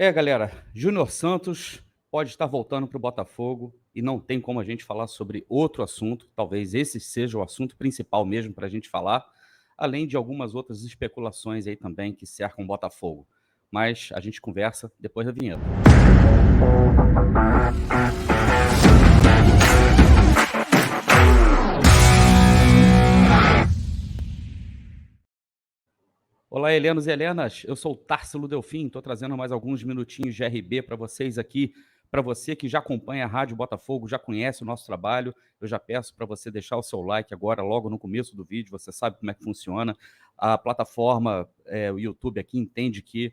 Galera, Júnior Santos pode estar voltando para o Botafogo e não tem como a gente falar sobre outro assunto, talvez esse seja o assunto principal mesmo para a gente falar, além de algumas outras especulações aí também que cercam o Botafogo. Mas a gente conversa depois da vinheta. Olá, Helenos e Helenas, eu sou o Társilo Delfim, estou trazendo mais alguns minutinhos de RB para vocês aqui. Para você que já acompanha a Rádio Botafogo, já conhece o nosso trabalho, eu já peço para você deixar o seu like agora, logo no começo do vídeo, você sabe como é que funciona. A plataforma, o YouTube aqui entende que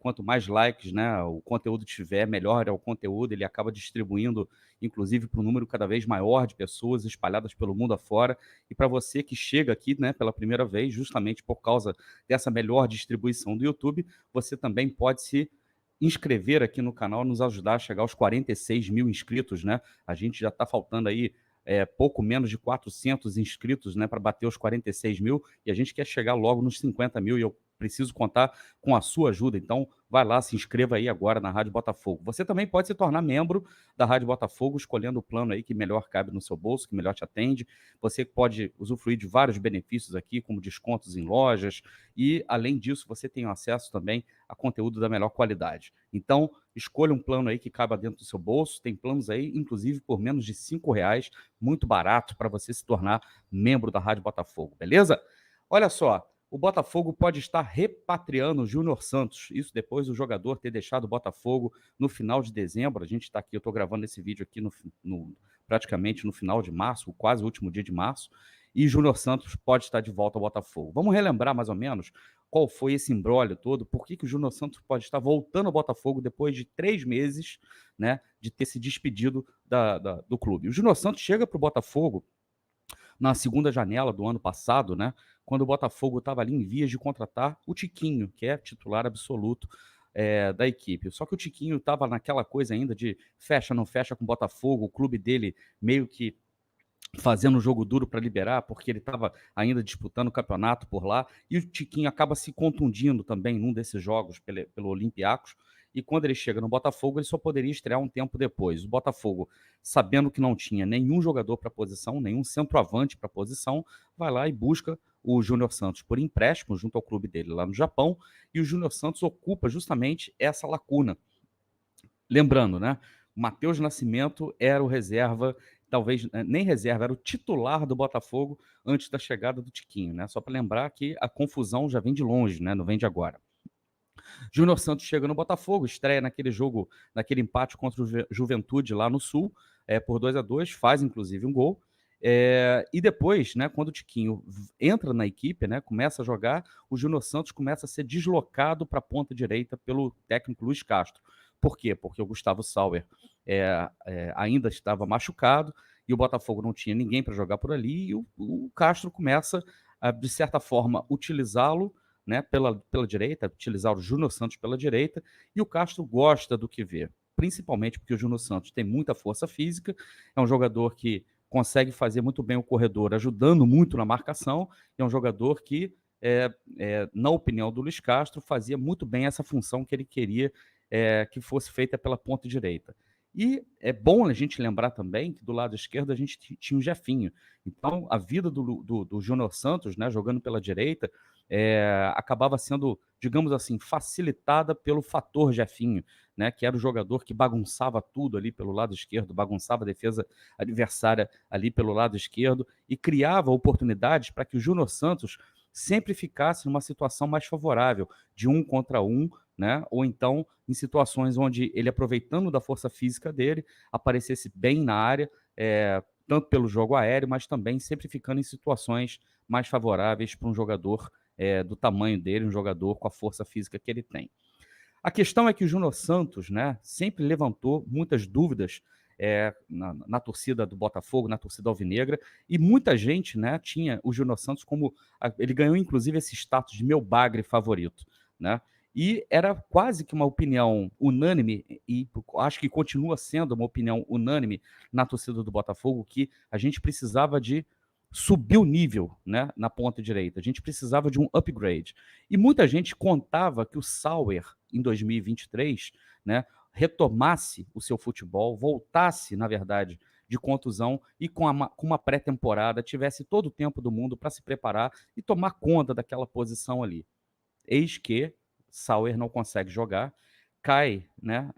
quanto mais likes, né, o conteúdo tiver, melhor é o conteúdo, ele acaba distribuindo, inclusive, para um número cada vez maior de pessoas espalhadas pelo mundo afora. E para você que chega aqui, né, pela primeira vez, justamente por causa dessa melhor distribuição do YouTube, você também pode se inscrever aqui no canal, nos ajudar a chegar aos 46 mil inscritos, né? A gente já está faltando aí pouco menos de 400 inscritos, né, para bater os 46 mil, e a gente quer chegar logo nos 50 mil, e eu preciso contar com a sua ajuda. Então, vai lá, se inscreva aí agora na Rádio Botafogo. Você também pode se tornar membro da Rádio Botafogo, escolhendo o plano aí que melhor cabe no seu bolso, que melhor te atende. Você pode usufruir de vários benefícios aqui, como descontos em lojas, e, além disso, você tem acesso também a conteúdo da melhor qualidade. Então, escolha um plano aí que caiba dentro do seu bolso. Tem planos aí, inclusive, por menos de R$ 5, muito barato para você se tornar membro da Rádio Botafogo, beleza? Olha só, o Botafogo pode estar repatriando o Júnior Santos, isso depois do jogador ter deixado o Botafogo no final de dezembro. A gente está aqui, eu estou gravando esse vídeo aqui praticamente no final de março, quase o último dia de março, e Júnior Santos pode estar de volta ao Botafogo. Vamos relembrar mais ou menos qual foi esse imbróglio todo, por que o Júnior Santos pode estar voltando ao Botafogo depois de 3 meses, né, de ter se despedido do clube. O Júnior Santos chega para o Botafogo na segunda janela do ano passado, né, quando o Botafogo estava ali em vias de contratar o Tiquinho, que é titular absoluto da equipe. Só que o Tiquinho estava naquela coisa ainda de fecha, não fecha com o Botafogo, o clube dele meio que fazendo um jogo duro para liberar, porque ele estava ainda disputando o campeonato por lá, e o Tiquinho acaba se contundindo também num desses jogos pelo Olympiacos, e quando ele chega no Botafogo, ele só poderia estrear um tempo depois. O Botafogo, sabendo que não tinha nenhum jogador para a posição, nenhum centroavante para a posição, vai lá e busca o Júnior Santos por empréstimo junto ao clube dele lá no Japão, e o Júnior Santos ocupa justamente essa lacuna. Lembrando, né? O Matheus Nascimento era o reserva, talvez nem reserva, era o titular do Botafogo antes da chegada do Tiquinho, né? Só para lembrar que a confusão já vem de longe, né? Não vem de agora. Júnior Santos chega no Botafogo, estreia naquele jogo, naquele empate contra o Juventude lá no Sul, por 2-2, faz inclusive um gol. E depois, né, quando o Tiquinho entra na equipe, né, começa a jogar, o Júnior Santos começa a ser deslocado para a ponta direita pelo técnico Luiz Castro. Por quê? Porque o Gustavo Sauer ainda estava machucado e o Botafogo não tinha ninguém para jogar por ali, e o Castro começa, de certa forma, utilizá-lo, né, pela direita, utilizar o Júnior Santos pela direita, e o Castro gosta do que vê, principalmente porque o Júnior Santos tem muita força física, é um jogador que consegue fazer muito bem o corredor, ajudando muito na marcação, e é um jogador que, na opinião do Luiz Castro, fazia muito bem essa função que ele queria que fosse feita pela ponta direita. E é bom a gente lembrar também que do lado esquerdo a gente tinha o Jefinho. Então, a vida do Júnior Santos, né, jogando pela direita, acabava sendo, digamos assim, facilitada pelo fator Jefinho, né, que era o jogador que bagunçava tudo ali pelo lado esquerdo, bagunçava a defesa adversária ali pelo lado esquerdo e criava oportunidades para que o Júnior Santos sempre ficasse numa situação mais favorável, de 1 contra 1, né, ou então em situações onde ele, aproveitando da força física dele, aparecesse bem na área, tanto pelo jogo aéreo, mas também sempre ficando em situações mais favoráveis para um jogador do tamanho dele, um jogador com a força física que ele tem. A questão é que o Júnior Santos, né, sempre levantou muitas dúvidas na torcida do Botafogo, na torcida alvinegra, e muita gente, né, tinha o Júnior Santos como... Ele ganhou, inclusive, esse status de meu bagre favorito, né? E era quase que uma opinião unânime, e acho que continua sendo uma opinião unânime na torcida do Botafogo, que a gente precisava de subir o nível, né, na ponta direita. A gente precisava de um upgrade. E muita gente contava que o Sauer, em 2023, né, retomasse o seu futebol, voltasse, na verdade, de contusão e com uma pré-temporada, tivesse todo o tempo do mundo para se preparar e tomar conta daquela posição ali. Eis que Sauer não consegue jogar, cai, né,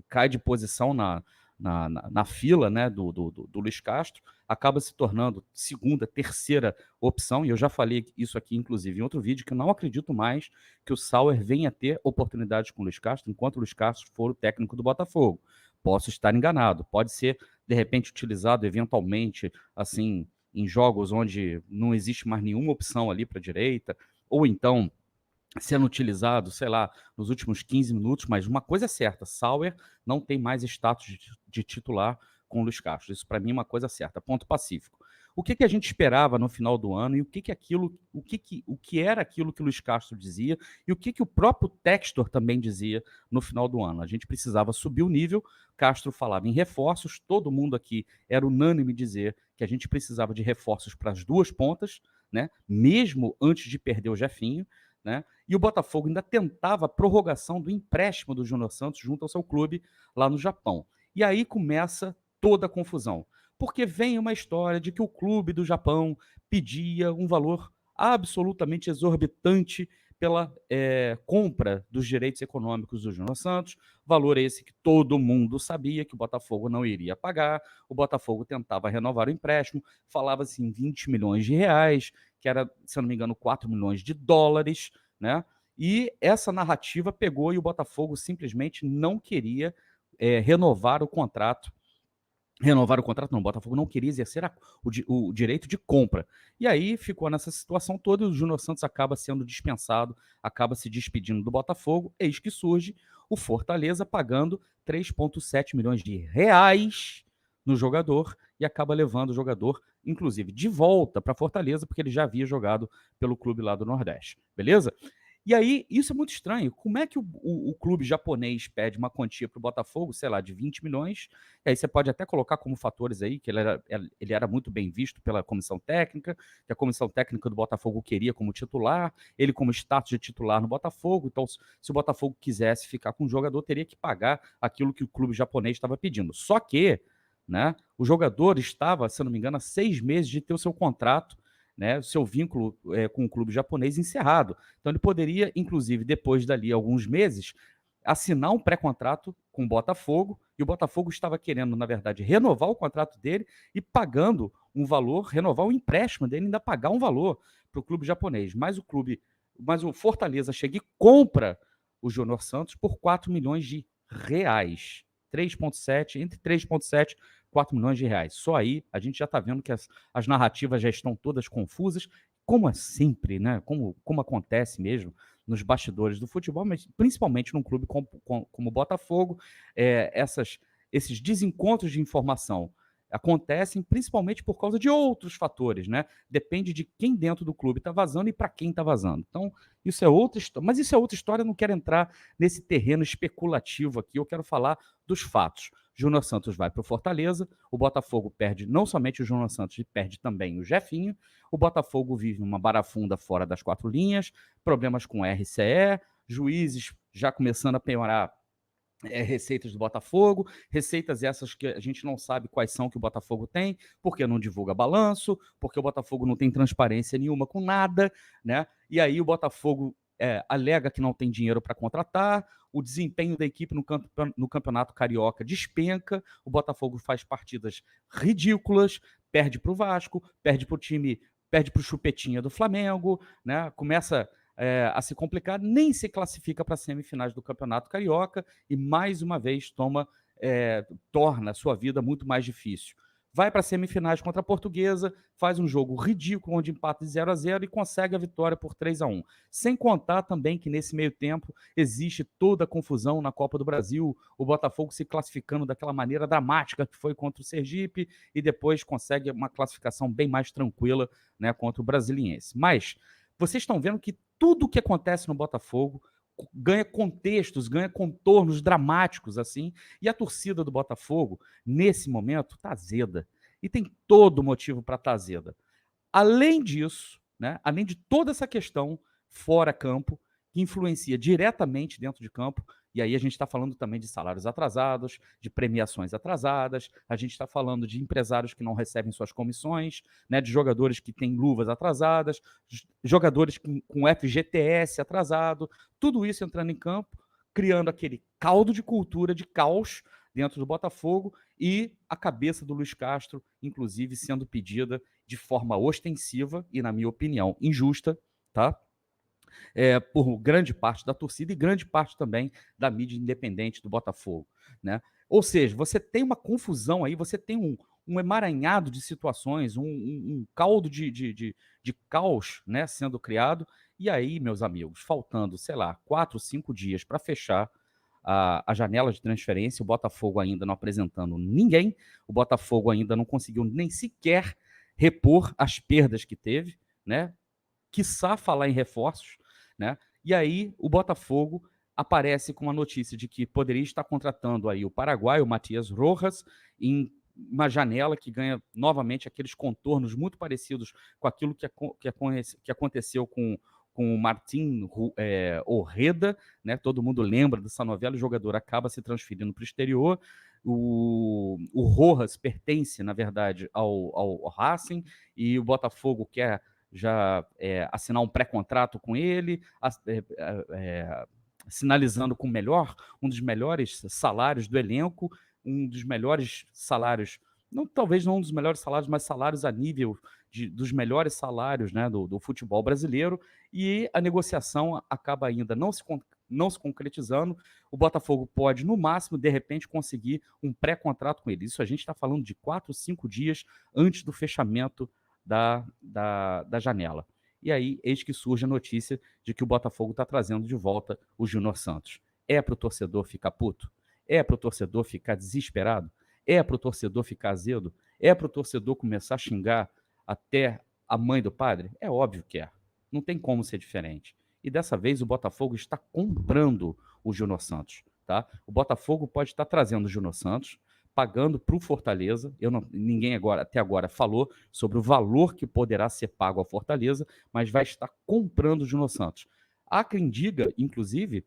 cai de posição na fila, né, do Luiz Castro, acaba se tornando segunda, terceira opção, e eu já falei isso aqui, inclusive, em outro vídeo, que eu não acredito mais que o Sauer venha ter oportunidades com o Luiz Castro, enquanto o Luiz Castro for o técnico do Botafogo. Posso estar enganado, pode ser, de repente, utilizado eventualmente, assim, em jogos onde não existe mais nenhuma opção ali para a direita, ou então sendo utilizado, sei lá, nos últimos 15 minutos, mas uma coisa é certa, Sauer não tem mais status de titular com o Luiz Castro. Isso para mim é uma coisa certa, ponto pacífico. O que a gente esperava no final do ano e o que era aquilo que o Luiz Castro dizia e o que o próprio Textor também dizia no final do ano. A gente precisava subir o nível, Castro falava em reforços, todo mundo aqui era unânime dizer que a gente precisava de reforços para as duas pontas, né? Mesmo antes de perder o Jefinho, né? E o Botafogo ainda tentava a prorrogação do empréstimo do Júnior Santos junto ao seu clube lá no Japão. E aí começa toda a confusão, porque vem uma história de que o clube do Japão pedia um valor absolutamente exorbitante pela compra dos direitos econômicos do Júnior Santos, valor esse que todo mundo sabia que o Botafogo não iria pagar, o Botafogo tentava renovar o empréstimo, falava-se em 20 milhões de reais, que era, se eu não me engano, 4 milhões de dólares, né? E essa narrativa pegou e o Botafogo simplesmente não queria renovar o contrato. Renovar o contrato, não, o Botafogo não queria exercer o direito de compra. E aí ficou nessa situação toda, o Júnior Santos acaba sendo dispensado, acaba se despedindo do Botafogo, eis que surge o Fortaleza pagando 3,7 milhões de reais no jogador e acaba levando o jogador, inclusive, de volta para Fortaleza, porque ele já havia jogado pelo clube lá do Nordeste. Beleza? E aí, isso é muito estranho. Como é que o clube japonês pede uma quantia para o Botafogo, sei lá, de 20 milhões? E aí você pode até colocar como fatores aí que ele era muito bem visto pela comissão técnica, que a comissão técnica do Botafogo queria como titular, ele como status de titular no Botafogo. Então, se o Botafogo quisesse ficar com o jogador, teria que pagar aquilo que o clube japonês estava pedindo. Só que, né, o jogador estava, se eu não me engano, há 6 meses de ter o seu contrato, né, o seu vínculo com o clube japonês encerrado. Então ele poderia, inclusive, depois dali alguns meses, assinar um pré-contrato com o Botafogo, e o Botafogo estava querendo, na verdade, renovar o contrato dele e pagando um valor, renovar o empréstimo dele, ainda pagar um valor para o clube japonês. Mas o Fortaleza chega e compra o Júnior Santos por 4 milhões de reais. 3,7, entre 3,7 4 milhões de reais. Só aí a gente já está vendo que as narrativas já estão todas confusas, como é sempre, né? Como acontece mesmo nos bastidores do futebol, mas principalmente num clube como o Botafogo, esses desencontros de informação acontecem principalmente por causa de outros fatores, né? Depende de quem dentro do clube está vazando e para quem está vazando. Então, isso é outra história. Mas isso é outra história, eu não quero entrar nesse terreno especulativo aqui, eu quero falar dos fatos. Júnior Santos vai para o Fortaleza, o Botafogo perde não somente o Júnior Santos, perde também o Jefinho, o Botafogo vive uma barafunda fora das 4 linhas, problemas com RCE, juízes já começando a penhorar receitas do Botafogo, receitas essas que a gente não sabe quais são que o Botafogo tem, porque não divulga balanço, porque o Botafogo não tem transparência nenhuma com nada, né? E aí o Botafogo alega que não tem dinheiro para contratar, o desempenho da equipe no Campeonato Carioca despenca, o Botafogo faz partidas ridículas, perde para o Vasco, perde para o time, perde para o Chupetinha do Flamengo, né? Começa a se complicar, nem se classifica para as semifinais do Campeonato Carioca e, mais uma vez, torna a sua vida muito mais difícil. Vai para as semifinais contra a Portuguesa, faz um jogo ridículo, onde empata de 0-0 e consegue a vitória por 3-1. Sem contar também que, nesse meio tempo, existe toda a confusão na Copa do Brasil, o Botafogo se classificando daquela maneira dramática que foi contra o Sergipe e depois consegue uma classificação bem mais tranquila, né, contra o Brasiliense. Mas vocês estão vendo que tudo o que acontece no Botafogo ganha contextos, ganha contornos dramáticos assim, e a torcida do Botafogo, nesse momento, está azeda. e tem todo motivo para estar azeda. Além disso, né, além de toda essa questão fora campo, que influencia diretamente dentro de campo, e aí a gente está falando também de salários atrasados, de premiações atrasadas, a gente está falando de empresários que não recebem suas comissões, né, de jogadores que têm luvas atrasadas, jogadores com FGTS atrasado, tudo isso entrando em campo, criando aquele caldo de cultura, de caos dentro do Botafogo, e a cabeça do Luiz Castro, inclusive, sendo pedida de forma ostensiva e, na minha opinião, injusta, tá? Por grande parte da torcida e grande parte também da mídia independente do Botafogo, né? Ou seja, você tem uma confusão aí, você tem um emaranhado de situações, um caldo de caos, né, sendo criado, e aí, meus amigos, faltando, sei lá, 4, 5 dias para fechar a janela de transferência, o Botafogo ainda não apresentando ninguém, o Botafogo ainda não conseguiu nem sequer repor as perdas que teve, né? Quiçá falar em reforços, né? E aí o Botafogo aparece com uma notícia de que poderia estar contratando aí o paraguaio Matias Rojas em uma janela que ganha novamente aqueles contornos muito parecidos com aquilo que aconteceu com o Martin Orreda, né? Todo mundo lembra dessa novela, o jogador acaba se transferindo para o exterior. O Rojas pertence, na verdade, ao Racing, e o Botafogo quer já assinar um pré-contrato com ele, sinalizando com um dos melhores salários do elenco, um dos melhores salários, talvez não um dos melhores salários, mas salários a nível dos melhores salários, né, do futebol brasileiro, e a negociação acaba ainda não se concretizando. O Botafogo pode, no máximo, de repente, conseguir um pré-contrato com ele. Isso a gente está falando de 4, 5 dias antes do fechamento da janela. E aí, eis que surge a notícia de que o Botafogo está trazendo de volta o Júnior Santos. É para o torcedor ficar puto? É para o torcedor ficar desesperado? É para o torcedor ficar azedo? É para o torcedor começar a xingar até a mãe do padre? É óbvio que é. Não tem como ser diferente. E dessa vez o Botafogo está comprando o Júnior Santos. Tá? O Botafogo pode estar trazendo o Júnior Santos, pagando para o Fortaleza. Ninguém até agora falou sobre o valor que poderá ser pago ao Fortaleza, mas vai estar comprando o Júnior Santos. Há quem diga, inclusive,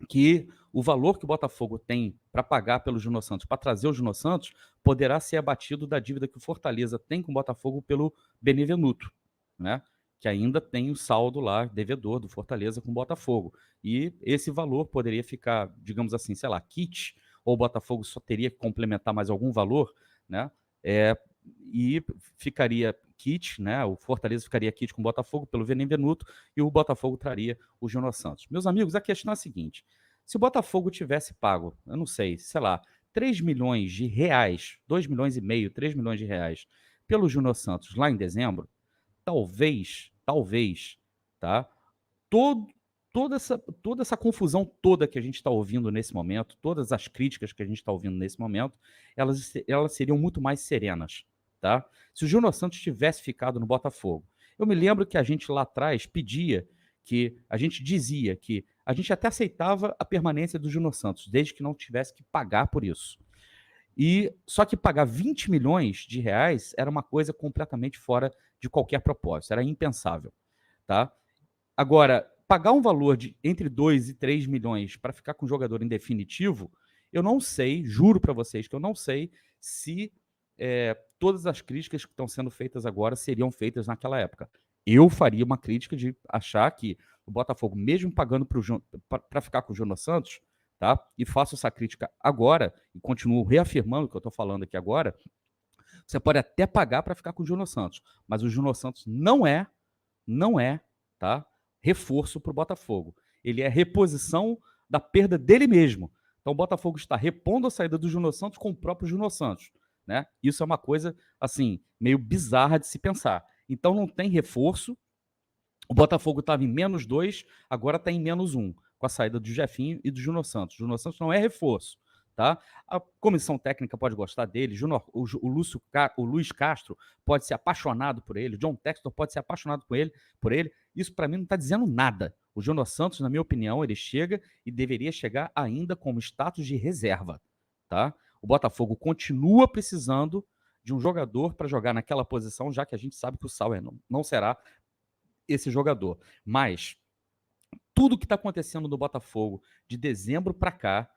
que o valor que o Botafogo tem para pagar pelo Júnior Santos, para trazer o Júnior Santos, poderá ser abatido da dívida que o Fortaleza tem com o Botafogo pelo Benevenuto, né? Que ainda tem o saldo lá, devedor do Fortaleza com o Botafogo. E esse valor poderia ficar, digamos assim, sei lá, kit, ou o Botafogo só teria que complementar mais algum valor, né? E ficaria kit, né? O Fortaleza ficaria kit com o Botafogo pelo Benevenuto e o Botafogo traria o Júnior Santos. Meus amigos, a questão é a seguinte: se o Botafogo tivesse pago, eu não sei, sei lá, 3 milhões de reais, 2 milhões e meio, 3 milhões de reais pelo Júnior Santos lá em dezembro, talvez, tá? Todo, toda essa confusão toda que a gente está ouvindo nesse momento, todas as críticas que a gente está ouvindo nesse momento, elas seriam muito mais serenas, tá? Se o Júnior Santos tivesse ficado no Botafogo. Eu me lembro que a gente lá atrás a gente dizia que a gente até aceitava a permanência do Júnior Santos, desde que não tivesse que pagar por isso. E só que pagar 20 milhões de reais era uma coisa completamente fora de qualquer propósito, era impensável, tá? Agora, pagar um valor de entre 2 e 3 milhões para ficar com o jogador em definitivo, eu não sei, juro para vocês que eu não sei se todas as críticas que estão sendo feitas agora seriam feitas naquela época. Eu faria uma crítica de achar que o Botafogo, mesmo pagando para ficar com o Júnior Santos, tá? E faço essa crítica agora e continuo reafirmando o que eu estou falando aqui agora. Você pode até pagar para ficar com o Júnior Santos, mas o Júnior Santos não é, tá? Reforço para o Botafogo. Ele é reposição da perda dele mesmo. Então o Botafogo está repondo a saída do Júnior Santos com o próprio Júnior Santos, né? Isso é uma coisa assim meio bizarra de se pensar. Então não tem reforço. O Botafogo estava em -2, agora está em -1, com a saída do Jefinho e do Júnior Santos. O Júnior Santos não é reforço, tá? A comissão técnica pode gostar dele, o Luiz Castro pode ser apaixonado por ele, o John Textor pode ser apaixonado por ele. Isso para mim não está dizendo nada. O Júnior Santos, na minha opinião, ele chega e deveria chegar ainda como status de reserva, tá? O Botafogo continua precisando de um jogador para jogar naquela posição, já que a gente sabe que o Sauer não será esse jogador. Mas tudo que está acontecendo no Botafogo de dezembro para cá,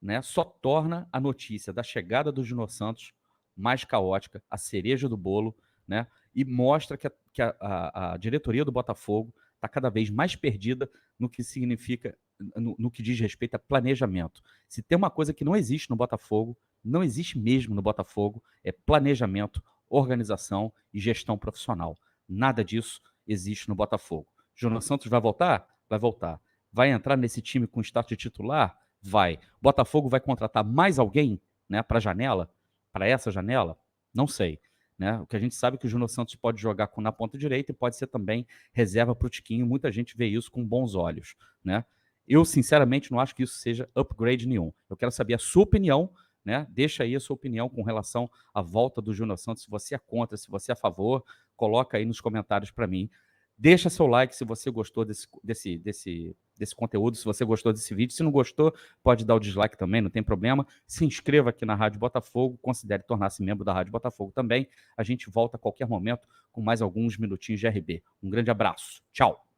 né, só torna a notícia da chegada do Júnior Santos mais caótica, a cereja do bolo, né, e mostra que a diretoria do Botafogo está cada vez mais perdida no que significa, no que diz respeito a planejamento. Se tem uma coisa que não existe no Botafogo, não existe mesmo no Botafogo, é planejamento, organização e gestão profissional. Nada disso existe no Botafogo. Júnior Santos vai voltar? Vai voltar. Vai entrar nesse time com status de titular? Vai. Botafogo vai contratar mais alguém, né, para janela? Para essa janela? Não sei. Né? O que a gente sabe é que o Júnior Santos pode jogar na ponta direita e pode ser também reserva para o Tiquinho. Muita gente vê isso com bons olhos. Né? Eu, sinceramente, não acho que isso seja upgrade nenhum. Eu quero saber a sua opinião. Né? Deixa aí a sua opinião com relação à volta do Júnior Santos. Se você é contra, se você é a favor, coloca aí nos comentários para mim. Deixa seu like se você gostou desse conteúdo, se você gostou desse vídeo. Se não gostou, pode dar o dislike também, não tem problema. Se inscreva aqui na Rádio Botafogo, considere tornar-se membro da Rádio Botafogo também. A gente volta a qualquer momento com mais alguns minutinhos de RB. Um grande abraço. Tchau.